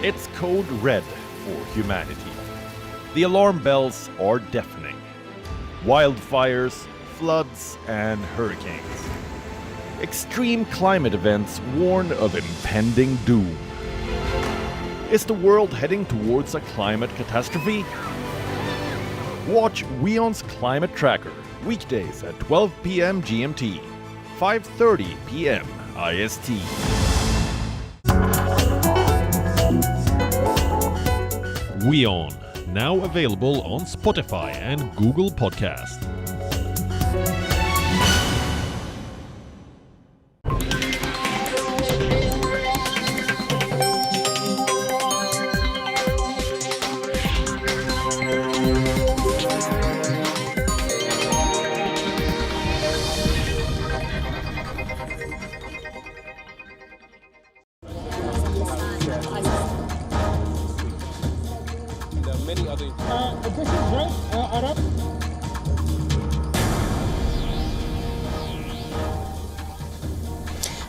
It's code red for humanity. The alarm bells are deafening. Wildfires, floods, and hurricanes. Extreme climate events warn of impending doom. Is the world heading towards a climate catastrophe? Watch WION's Climate Tracker, weekdays at 12 p.m. GMT, 5:30 p.m. IST. WION, now available on Spotify and Google Podcast.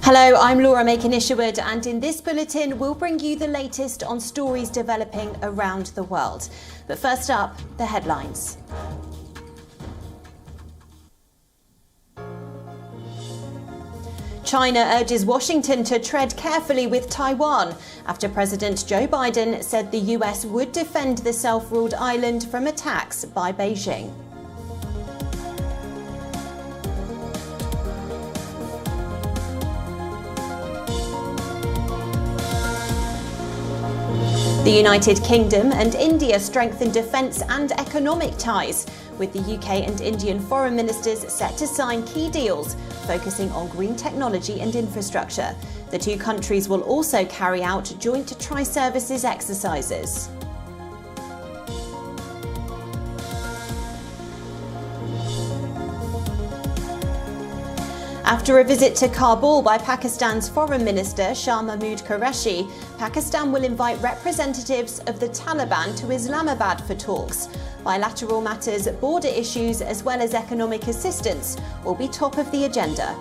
Hello, I'm Laura Makin-Isherwood, and in this bulletin we'll bring you the latest on stories developing around the world. But first up, the headlines. China urges Washington to tread carefully with Taiwan after President Joe Biden said the US would defend the self-ruled island from attacks by Beijing. The United Kingdom and India strengthen defence and economic ties, with the UK and Indian foreign ministers set to sign key deals focusing on green technology and infrastructure. The two countries will also carry out joint tri-services exercises. After a visit to Kabul by Pakistan's Foreign Minister Shah Mahmood Qureshi, Pakistan will invite representatives of the Taliban to Islamabad for talks. Bilateral matters, border issues, as well as economic assistance will be top of the agenda.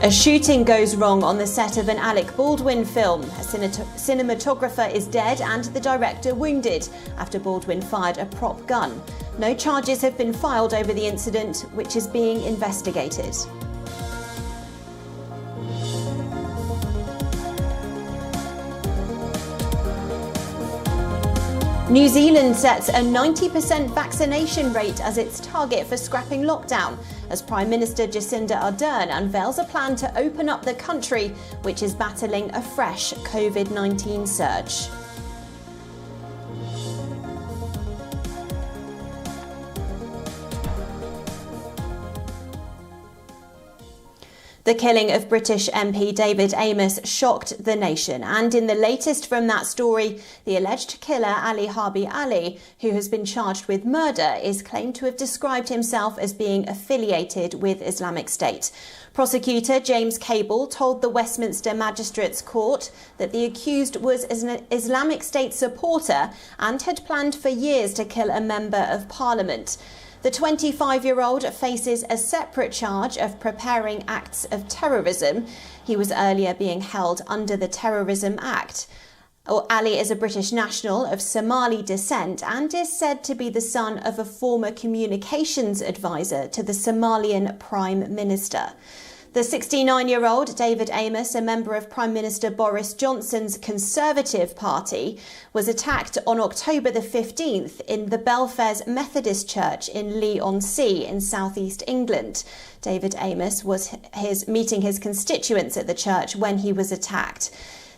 A shooting goes wrong on the set of an Alec Baldwin film. A cinematographer is dead and the director wounded after Baldwin fired a prop gun. No charges have been filed over the incident, which is being investigated. New Zealand sets a 90% vaccination rate as its target for scrapping lockdown, as Prime Minister Jacinda Ardern unveils a plan to open up the country, which is battling a fresh COVID-19 surge. The killing of British MP David Amos shocked the nation, and in the latest from that story, the alleged killer Ali Harbi Ali, who has been charged with murder, is claimed to have described himself as being affiliated with Islamic State. Prosecutor James Cable told the Westminster Magistrates Court that the accused was an Islamic State supporter and had planned for years to kill a member of Parliament. The 25-year-old faces a separate charge of preparing acts of terrorism. He was earlier being held under the Terrorism Act. Ali is a British national of Somali descent and is said to be the son of a former communications advisor to the Somalian Prime Minister. The 69-year-old David Amos, a member of Prime Minister Boris Johnson's Conservative Party, was attacked on October the 15th in the Belfairs Methodist Church in Leigh-on-Sea in southeast England. David Amos was meeting his constituents at the church when he was attacked.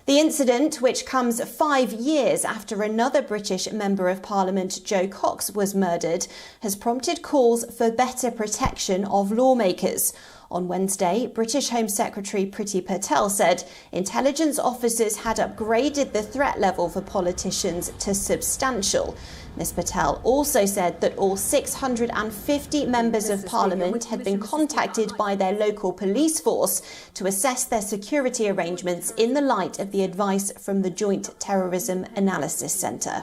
The incident, which comes 5 years after another British Member of Parliament, Joe Cox, was murdered, has prompted calls for better protection of lawmakers. On Wednesday, British Home Secretary Priti Patel said intelligence officers had upgraded the threat level for politicians to substantial. Ms Patel also said that all 650 members of Parliament had been contacted by their local police force to assess their security arrangements in the light of the advice from the Joint Terrorism Analysis Centre.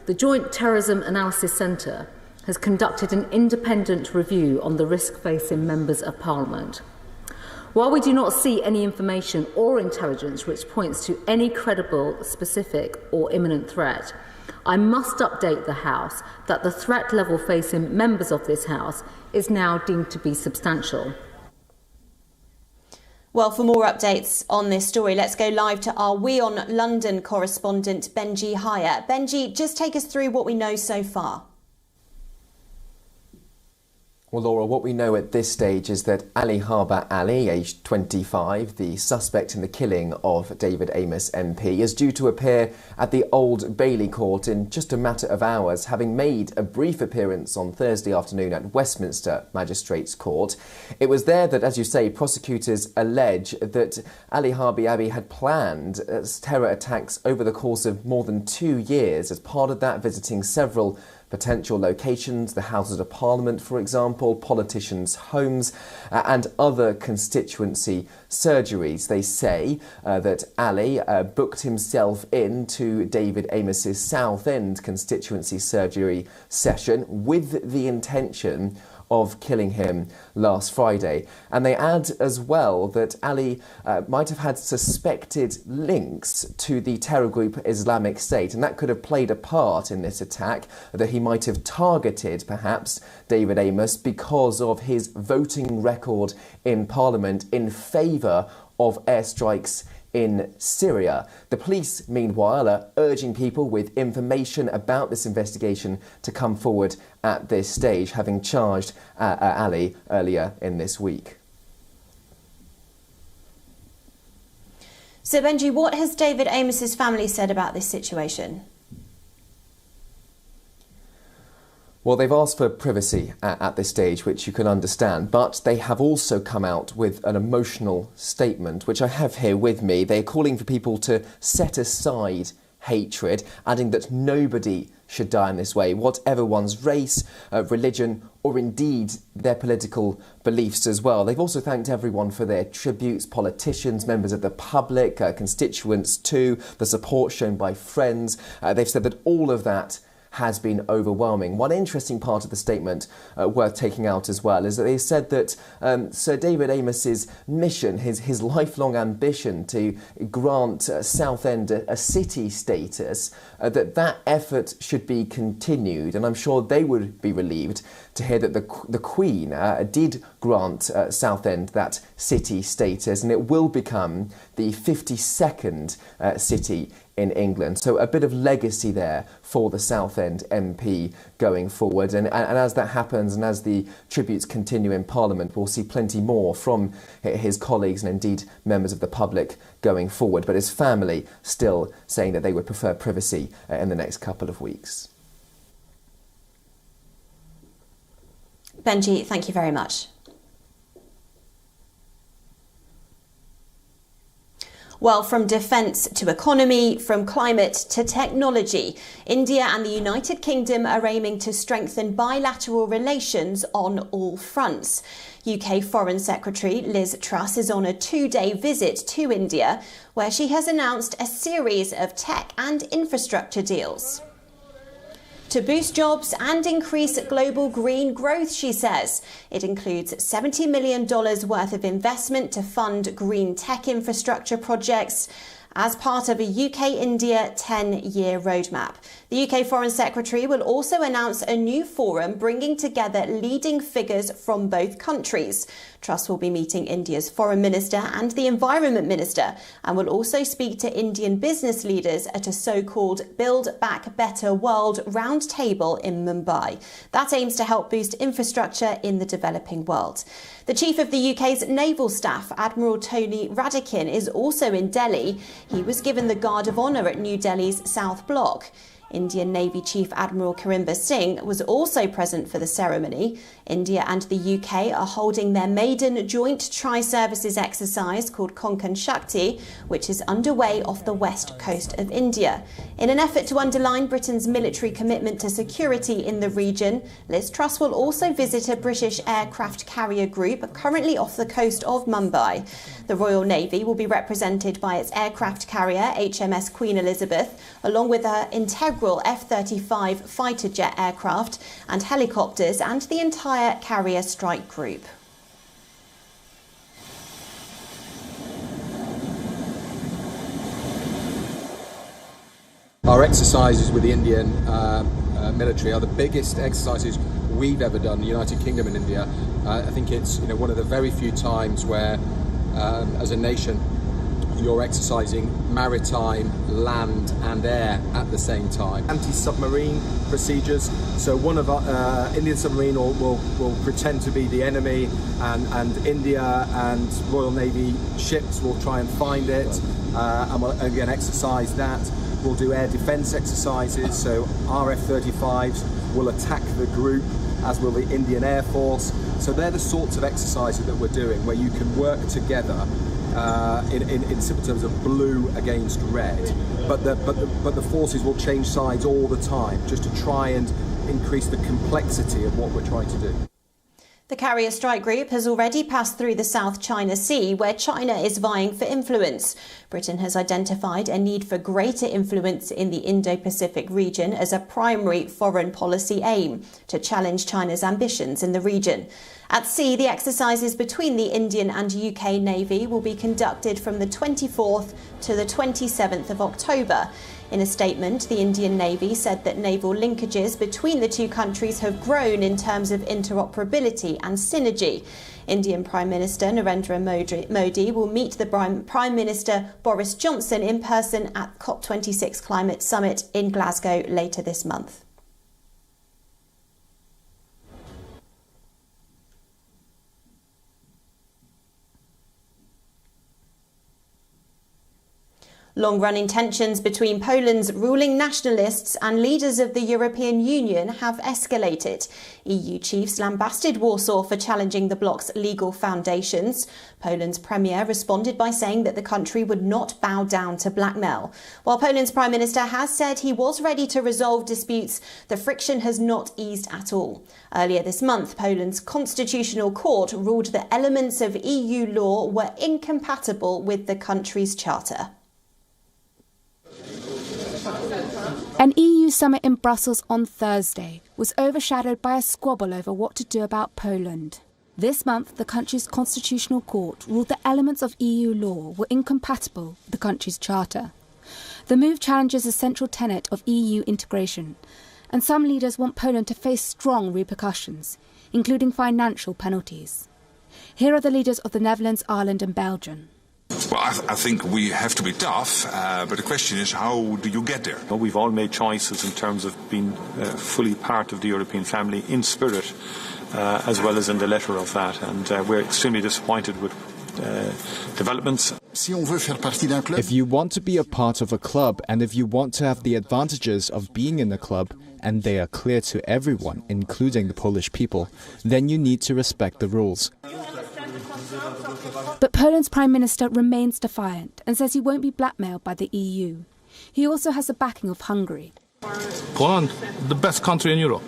the Joint Terrorism Analysis Centre has conducted an independent review on the risk facing members of Parliament. While we do not see any information or intelligence which points to any credible, specific or imminent threat, I must update the House that the threat level facing members of this House is now deemed to be substantial. Well, for more updates on this story, let's go live to our WION London correspondent, Benji Haya. Benji, just take us through what we know so far. Well, Laura, what we know at this stage is that Ali Harba Ali, aged 25, the suspect in the killing of David Amos MP, is due to appear at the Old Bailey Court in just a matter of hours, having made a brief appearance on Thursday afternoon at Westminster Magistrates Court. It was there that, as you say, prosecutors allege that Ali Harba Ali had planned terror attacks over the course of more than 2 years, as part of that visiting several potential locations, the Houses of Parliament, for example, politicians' homes, and other constituency surgeries. They say that Ali booked himself into David Amos's Southend constituency surgery session with the intention of killing him last Friday. And they add as well that Ali might have had suspected links to the terror group Islamic State, and that could have played a part in this attack, that he might have targeted perhaps David Amos because of his voting record in Parliament in favour of airstrikes in Syria. The police, meanwhile, are urging people with information about this investigation to come forward at this stage, having charged Ali earlier in this week. So, Benji, what has David Amos's family said about this situation? Well, they've asked for privacy at this stage, which you can understand, but they have also come out with an emotional statement, which I have here with me. They're calling for people to set aside hatred, adding that nobody should die in this way, whatever one's race, religion, or indeed their political beliefs as well. They've also thanked everyone for their tributes, politicians, members of the public, constituents too, the support shown by friends. They've said that all of that has been overwhelming. One interesting part of the statement worth taking out as well is that they said that Sir David Amos's mission, his lifelong ambition to grant Southend a city status, that effort should be continued. And I'm sure they would be relieved to hear that the Queen did grant Southend that city status, and it will become the 52nd city in England. So a bit of legacy there for the Southend MP going forward. And as that happens and as the tributes continue in Parliament, we'll see plenty more from his colleagues and indeed members of the public going forward. But his family still saying that they would prefer privacy in the next couple of weeks. Benji, thank you very much. Well, from defence to economy, from climate to technology, India and the United Kingdom are aiming to strengthen bilateral relations on all fronts. UK Foreign Secretary Liz Truss is on a 2-day visit to India, where she has announced a series of tech and infrastructure deals to boost jobs and increase global green growth, she says. It includes $70 million worth of investment to fund green tech infrastructure projects as part of a UK-India 10-year roadmap. The UK Foreign Secretary will also announce a new forum bringing together leading figures from both countries. Truss will be meeting India's Foreign Minister and the Environment Minister, and will also speak to Indian business leaders at a so-called Build Back Better World roundtable in Mumbai. That aims to help boost infrastructure in the developing world. The Chief of the UK's Naval Staff, Admiral Tony Radakin, is also in Delhi. He was given the Guard of Honour at New Delhi's South Block. Indian Navy Chief Admiral Karimba Singh was also present for the ceremony. India and the UK are holding their maiden joint tri-services exercise called Konkan Shakti, which is underway off the west coast of India. In an effort to underline Britain's military commitment to security in the region, Liz Truss will also visit a British aircraft carrier group currently off the coast of Mumbai. The Royal Navy will be represented by its aircraft carrier HMS Queen Elizabeth, along with her integral several F-35 fighter jet aircraft and helicopters and the entire carrier strike group. Our exercises with the Indian military are the biggest exercises we've ever done, the United Kingdom and India. I think it's one of the very few times where, as a nation, you're exercising maritime, land and air at the same time. Anti-submarine procedures, so one of our Indian submarine will pretend to be the enemy, and India and Royal Navy ships will try and find it, and we'll again exercise that. We'll do air defence exercises, so our F-35s will attack the group, as will the Indian Air Force. So they're the sorts of exercises that we're doing, where you can work together in simple terms of blue against red. But the forces will change sides all the time, just to try and increase the complexity of what we're trying to do. The carrier strike group has already passed through the South China Sea, where China is vying for influence. Britain has identified a need for greater influence in the Indo-Pacific region as a primary foreign policy aim to challenge China's ambitions in the region. At sea, the exercises between the Indian and UK Navy will be conducted from the 24th to the 27th of October. In a statement, the Indian Navy said that naval linkages between the two countries have grown in terms of interoperability and synergy. Indian Prime Minister Narendra Modi will meet the Prime Minister Boris Johnson in person at COP26 Climate Summit in Glasgow later this month. Long-running tensions between Poland's ruling nationalists and leaders of the European Union have escalated. EU chiefs lambasted Warsaw for challenging the bloc's legal foundations. Poland's premier responded by saying that the country would not bow down to blackmail. While Poland's Prime Minister has said he was ready to resolve disputes, the friction has not eased at all. Earlier this month, Poland's Constitutional Court ruled that elements of EU law were incompatible with the country's charter. An EU summit in Brussels on Thursday was overshadowed by a squabble over what to do about Poland. This month, the country's Constitutional Court ruled that elements of EU law were incompatible with the country's charter. The move challenges a central tenet of EU integration, and some leaders want Poland to face strong repercussions, including financial penalties. Here are the leaders of the Netherlands, Ireland and Belgium. Well, I think we have to be tough, but the question is, how do you get there? Well, we've all made choices in terms of being fully part of the European family in spirit, as well as in the letter of that, and we're extremely disappointed with developments. If you want to be a part of a club, and if you want to have the advantages of being in the club, and they are clear to everyone, including the Polish people, then you need to respect the rules. But Poland's Prime Minister remains defiant and says he won't be blackmailed by the EU. He also has the backing of Hungary. Poland, the best country in Europe.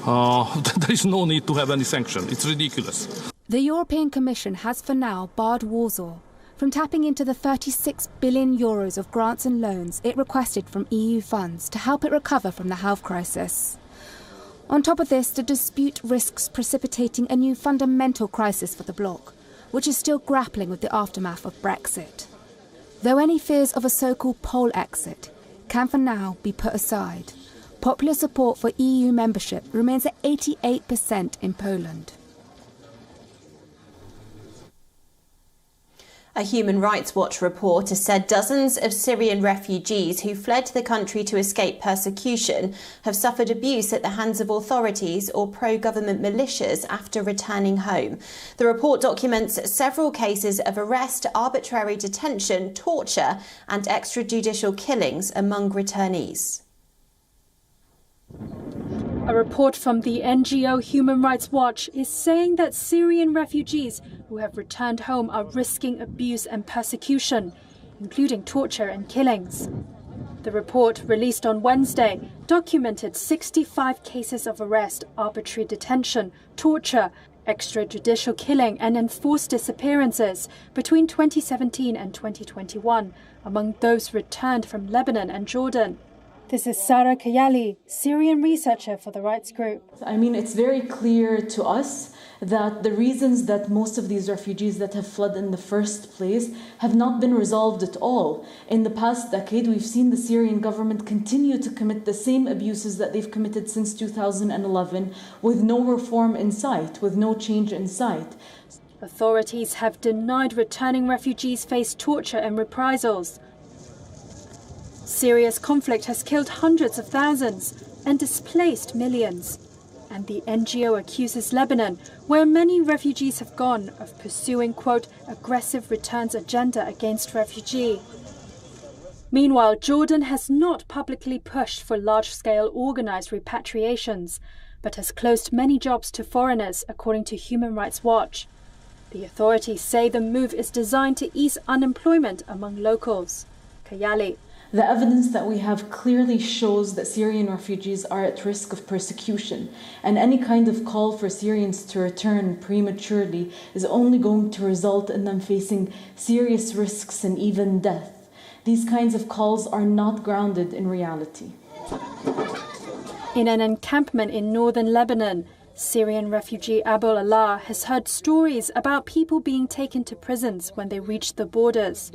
There is no need to have any sanction. It's ridiculous. The European Commission has for now barred Warsaw from tapping into the 36 billion euros of grants and loans it requested from EU funds to help it recover from the health crisis. On top of this, the dispute risks precipitating a new fundamental crisis for the bloc, which is still grappling with the aftermath of Brexit. Though any fears of a so-called Pole exit can for now be put aside, popular support for EU membership remains at 88% in Poland. A Human Rights Watch report has said dozens of Syrian refugees who fled the country to escape persecution have suffered abuse at the hands of authorities or pro-government militias after returning home. The report documents several cases of arrest, arbitrary detention, torture and extrajudicial killings among returnees. A report from the NGO Human Rights Watch is saying that Syrian refugees who have returned home are risking abuse and persecution, including torture and killings. The report, released on Wednesday, documented 65 cases of arrest, arbitrary detention, torture, extrajudicial killing and enforced disappearances between 2017 and 2021 among those returned from Lebanon and Jordan. This is Sara Kayali, Syrian researcher for the rights group. I mean, it's very clear to us that the reasons that most of these refugees that have fled in the first place have not been resolved at all. In the past decade, we've seen the Syrian government continue to commit the same abuses that they've committed since 2011 with no reform in sight, with no change in sight. Authorities have denied returning refugees face torture and reprisals. Syria's conflict has killed hundreds of thousands and displaced millions. And the NGO accuses Lebanon, where many refugees have gone, of pursuing, quote, aggressive returns agenda against refugees. Meanwhile, Jordan has not publicly pushed for large-scale organised repatriations, but has closed many jobs to foreigners, according to Human Rights Watch. The authorities say the move is designed to ease unemployment among locals. Kayali. The evidence that we have clearly shows that Syrian refugees are at risk of persecution, and any kind of call for Syrians to return prematurely is only going to result in them facing serious risks and even death. These kinds of calls are not grounded in reality. In an encampment in northern Lebanon, Syrian refugee Abul Allah has heard stories about people being taken to prisons when they reach the borders.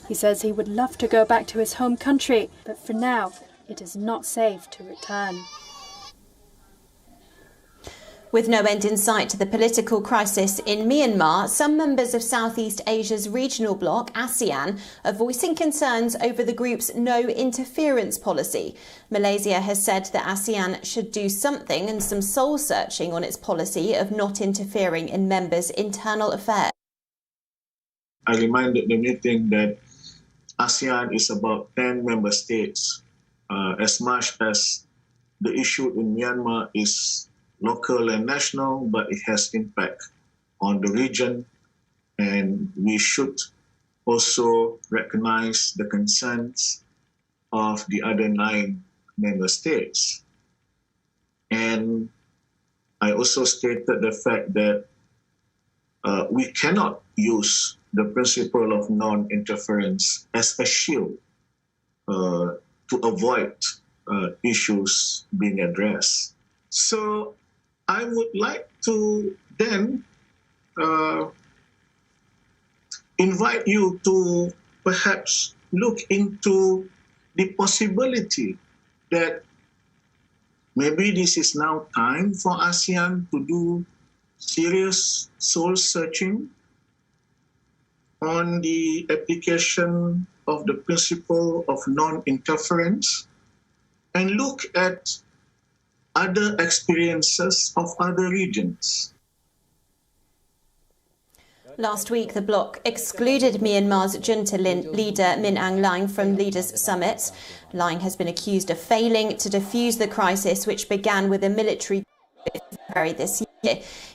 He says he would love to go back to his home country, but for now, it is not safe to return. With no end in sight to the political crisis in Myanmar, some members of Southeast Asia's regional bloc, ASEAN, are voicing concerns over the group's no-interference policy. Malaysia has said that ASEAN should do something and some soul-searching on its policy of not interfering in members' internal affairs. I reminded the meeting that ASEAN is about 10 member states. As much as the issue in Myanmar is local and national, but it has impact on the region, and we should also recognize the concerns of the other 9 member states. And I also stated the fact that we cannot use the principle of non-interference as a shield to avoid issues being addressed. So I would like to then invite you to perhaps look into the possibility that maybe this is now time for ASEAN to do serious soul-searching on the application of the principle of non-interference and look at other experiences of other regions. Last week, the bloc excluded Myanmar's junta leader Min Aung Hlaing from Leaders' Summit. Hlaing has been accused of failing to defuse the crisis, which began with a military coup in February this year.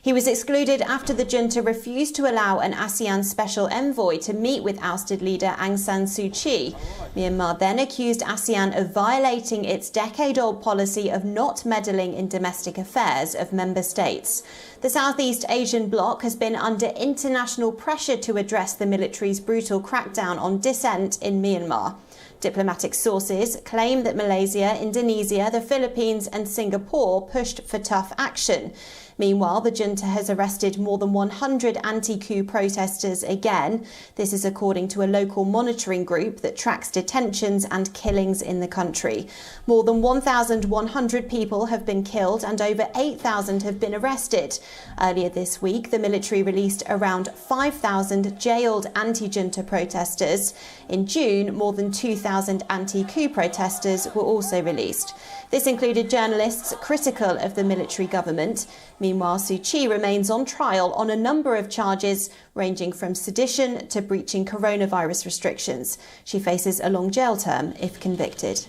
He was excluded after the junta refused to allow an ASEAN special envoy to meet with ousted leader Aung San Suu Kyi. Myanmar then accused ASEAN of violating its decade-old policy of not meddling in domestic affairs of member states. The Southeast Asian bloc has been under international pressure to address the military's brutal crackdown on dissent in Myanmar. Diplomatic sources claim that Malaysia, Indonesia, the Philippines and Singapore pushed for tough action. Meanwhile, the junta has arrested more than 100 anti-coup protesters again. This is according to a local monitoring group that tracks detentions and killings in the country. More than 1,100 people have been killed and over 8,000 have been arrested. Earlier this week, the military released around 5,000 jailed anti-junta protesters. In June, more than 2,000 anti-coup protesters were also released. This included journalists critical of the military government. Meanwhile, Suu Kyi remains on trial on a number of charges ranging from sedition to breaching coronavirus restrictions. She faces a long jail term if convicted.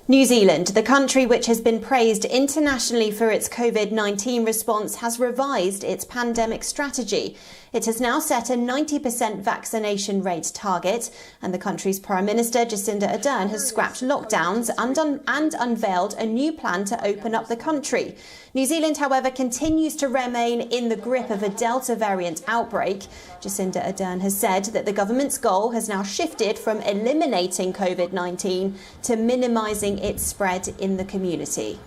New Zealand, the country which has been praised internationally for its COVID-19 response, has revised its pandemic strategy. It has now set a 90% vaccination rate target, and the country's Prime Minister Jacinda Ardern has scrapped lockdowns and unveiled a new plan to open up the country. New Zealand, however, continues to remain in the grip of a Delta variant outbreak. Jacinda Ardern has said that the government's goal has now shifted from eliminating COVID-19 to minimising its spread in the community.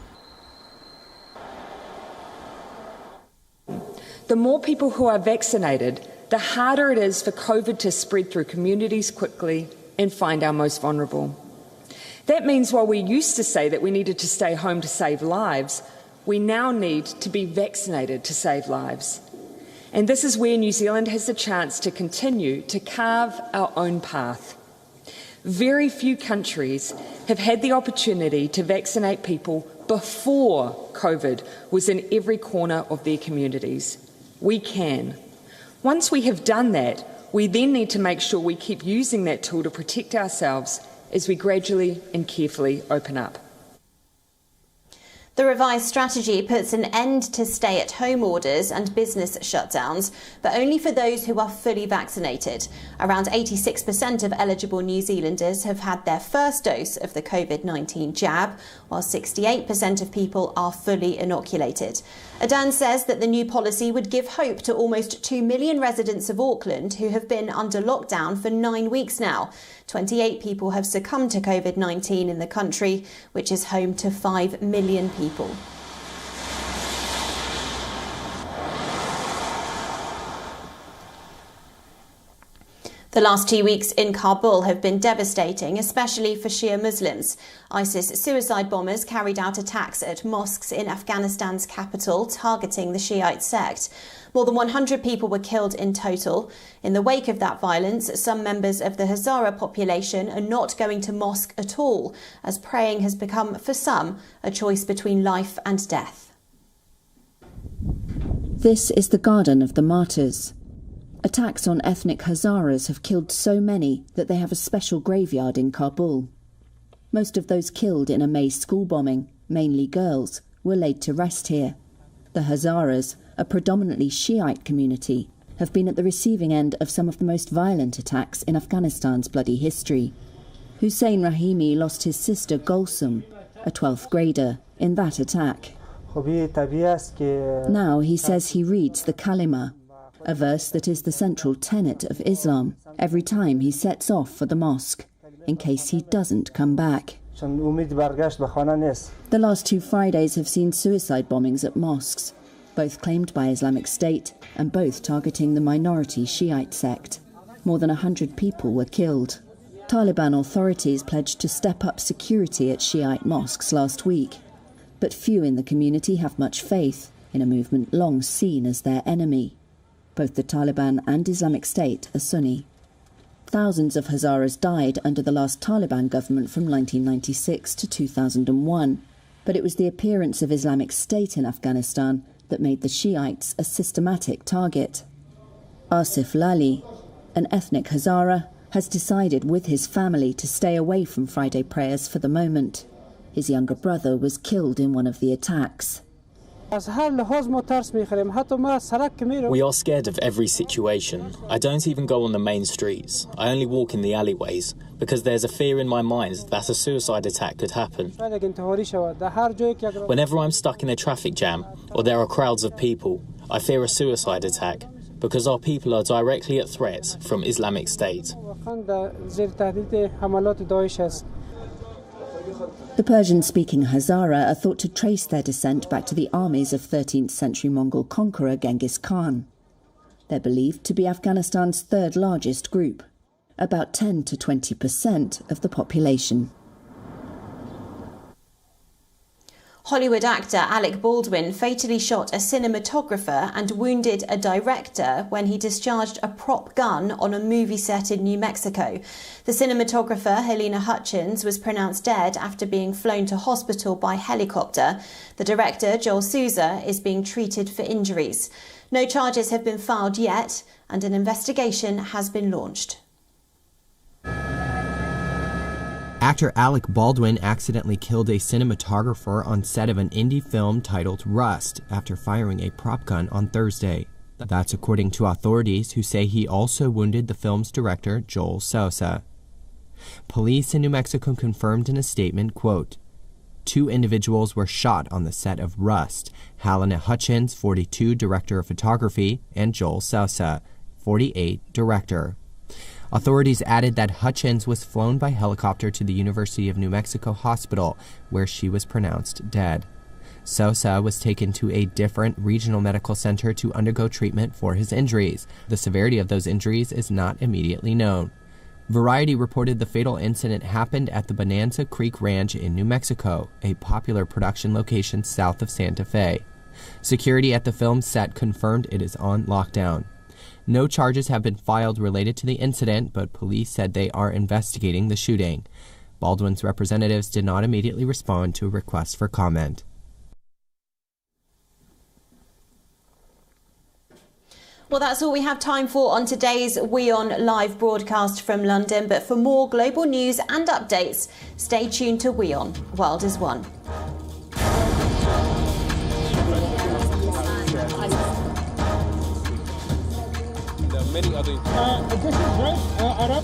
The more people who are vaccinated, the harder it is for COVID to spread through communities quickly and find our most vulnerable. That means while we used to say that we needed to stay home to save lives, we now need to be vaccinated to save lives. And this is where New Zealand has the chance to continue to carve our own path. Very few countries have had the opportunity to vaccinate people before COVID was in every corner of their communities. We can. Once we have done that, we then need to make sure we keep using that tool to protect ourselves as we gradually and carefully open up. The revised strategy puts an end to stay-at-home orders and business shutdowns, but only for those who are fully vaccinated. Around 86% of eligible New Zealanders have had their first dose of the COVID-19 jab, while 68% of people are fully inoculated. Ardern says that the new policy would give hope to almost 2 million residents of Auckland who have been under lockdown for 9 weeks now. 28 people have succumbed to COVID-19 in the country, which is home to 5 million people. The last 2 weeks in Kabul have been devastating, especially for Shia Muslims. ISIS suicide bombers carried out attacks at mosques in Afghanistan's capital, targeting the Shiite sect. More than 100 people were killed in total. In the wake of that violence, some members of the Hazara population are not going to mosque at all, as praying has become, for some, a choice between life and death. This is the Garden of the Martyrs. Attacks on ethnic Hazaras have killed so many that they have a special graveyard in Kabul. Most of those killed in a May school bombing, mainly girls, were laid to rest here. The Hazaras, a predominantly Shiite community, have been at the receiving end of some of the most violent attacks in Afghanistan's bloody history. Hussein Rahimi lost his sister Gulsum, a 12th grader, in that attack. Now he says he reads the Kalima, a verse that is the central tenet of Islam, every time he sets off for the mosque, in case he doesn't come back. The last 2 Fridays have seen suicide bombings at mosques, both claimed by Islamic State and both targeting the minority Shiite sect. More than 100 people were killed. Taliban authorities pledged to step up security at Shiite mosques last week, but few in the community have much faith in a movement long seen as their enemy. Both the Taliban and Islamic State are Sunni. Thousands of Hazaras died under the last Taliban government from 1996 to 2001, but it was the appearance of Islamic State in Afghanistan that made the Shiites a systematic target. Asif Lali, an ethnic Hazara, has decided with his family to stay away from Friday prayers for the moment. His younger brother was killed in one of the attacks. We are scared of every situation. I don't even go on the main streets. I only walk in the alleyways because there's a fear in my mind that a suicide attack could happen. Whenever I'm stuck in a traffic jam or there are crowds of people, I fear a suicide attack because our people are directly at threat from Islamic State. The Persian-speaking Hazara are thought to trace their descent back to the armies of 13th century Mongol conqueror Genghis Khan. They're believed to be Afghanistan's third largest group, about 10 to 20% of the population. Hollywood actor Alec Baldwin fatally shot a cinematographer and wounded a director when he discharged a prop gun on a movie set in New Mexico. The cinematographer, Helena Hutchins, was pronounced dead after being flown to hospital by helicopter. The director, Joel Souza, is being treated for injuries. No charges have been filed yet, and an investigation has been launched. Actor Alec Baldwin accidentally killed a cinematographer on set of an indie film titled Rust after firing a prop gun on Thursday. That's according to authorities who say he also wounded the film's director, Joel Sousa. Police in New Mexico confirmed in a statement, quote, 2 individuals were shot on the set of Rust: Helena Hutchins, 42, director of photography, and Joel Sousa, 48, director. Authorities added that Hutchins was flown by helicopter to the University of New Mexico Hospital, where she was pronounced dead. Sousa was taken to a different regional medical center to undergo treatment for his injuries. The severity of those injuries is not immediately known. Variety reported the fatal incident happened at the Bonanza Creek Ranch in New Mexico, a popular production location south of Santa Fe. Security at the film set confirmed it is on lockdown. No charges have been filed related to the incident, but police said they are investigating the shooting. Baldwin's representatives did not immediately respond to a request for comment. Well, that's all we have time for on today's WION Live broadcast from London. But for more global news and updates, stay tuned to WION World is One. There are many other... this is right, Arab.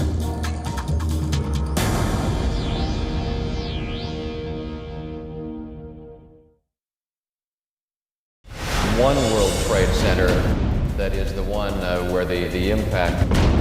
One World Trade Center, that is the one where the impact